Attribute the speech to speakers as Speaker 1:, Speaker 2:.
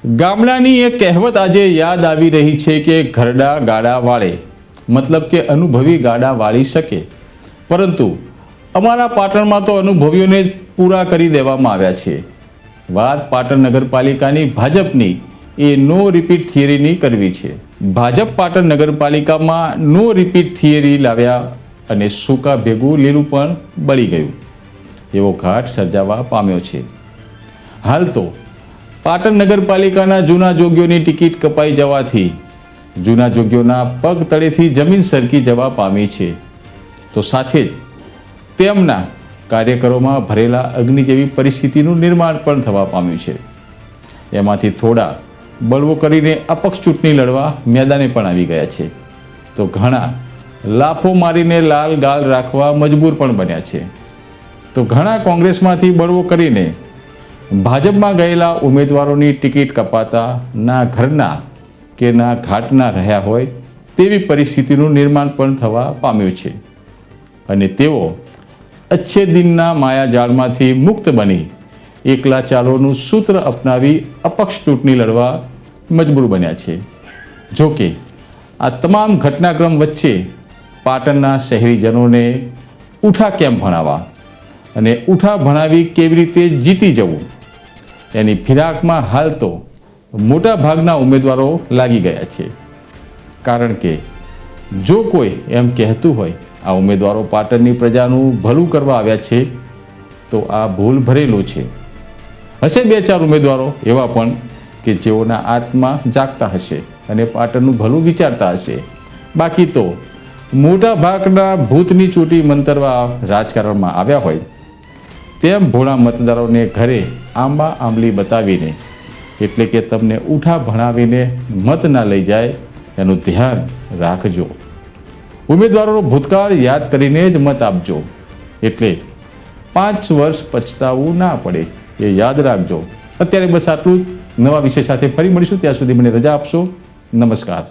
Speaker 1: ગામડાની એક કહેવત આજે યાદ આવી રહી છે કે ઘરડા ગાડા વાળે, મતલબ કે અનુભવી ગાડા વાળી શકે. પરંતુ અમારા પાટણમાં તો અનુભવીઓને જ પૂરા કરી દેવામાં આવ્યા છે. વાત પાટણ નગરપાલિકાની ભાજપની એ નો રિપીટ થિયરીની કરવી છે. ભાજપ પાટણ નગરપાલિકામાં નો રિપીટ થિયરી લાવ્યા અને સૂકા ભેગું લીલું પણ બળી ગયું એવો ઘાટ સર્જાવા પામ્યો છે. હાલ તો પાટણ નગરપાલિકાના જૂના જોગીઓની ટિકિટ કપાઈ જવાથી જૂના જોગીઓના પગ તળેથી જમીન સરકી જવા પામી છે. તો સાથે જ તેમના કાર્યકરોમાં ભરેલા અગ્નિ જેવી પરિસ્થિતિનું નિર્માણ પણ થવા પામ્યું છે. એમાંથી થોડા બળવો કરીને અપક્ષ ચૂંટણી લડવા મેદાને પણ આવી ગયા છે, તો ઘણા લાફો મારીને લાલ ગાલ રાખવા મજબૂર પણ બન્યા છે. તો ઘણા કોંગ્રેસમાંથી બળવો કરીને ભાજપમાં ગયેલા ઉમેદવારોની ટિકિટ કપાતા ના ઘરના કે ના ઘાટના રહ્યા હોય તેવી પરિસ્થિતિનું નિર્માણ પણ થવા પામ્યું છે. અને તેઓ અચ્છે દિનના માયાજાળમાંથી મુક્ત બની એકલા ચાલોનું સૂત્ર અપનાવી અપક્ષ ચૂંટણી લડવા મજબૂર બન્યા છે. જો કે આ તમામ ઘટનાક્રમ વચ્ચે પાટણના શહેરીજનોને ઉઠા કેમ ભણાવવા અને ઉઠા ભણાવી કેવી રીતે જીતી જવું એની ફિરાકમાં હાલ તો મોટા ભાગના ઉમેદવારો લાગી ગયા છે. કારણ કે જો કોઈ એમ કહેતું હોય આ ઉમેદવારો પાટણની પ્રજાનું ભલું કરવા આવ્યા છે, તો આ ભૂલ ભરેલું છે. હશે બે ચાર ઉમેદવારો એવા પણ કે જેઓના આત્મા જાગતા હશે અને પાટણનું ભલું વિચારતા હશે. બાકી તો મોટા ભાગના ભૂતની ચૂંટી મંતરવા રાજકારણમાં આવ્યા હોય તેમ ભોળા મતદારોને ઘરે આંબા આંબલી બતાવીને, એટલે કે તમને ઉઠા ભણાવીને મત ના લઈ જાય એનું ધ્યાન રાખજો. ઉમેદવારોનો ભૂતકાળ યાદ કરીને જ મત આપજો, એટલે 5 વર્ષ પછતાવું ના પડે એ યાદ રાખજો. અત્યારે બસ આટલું જ. નવા વિષય સાથે ફરી મળીશું. ત્યાં સુધી મને રજા આપશો. નમસ્કાર.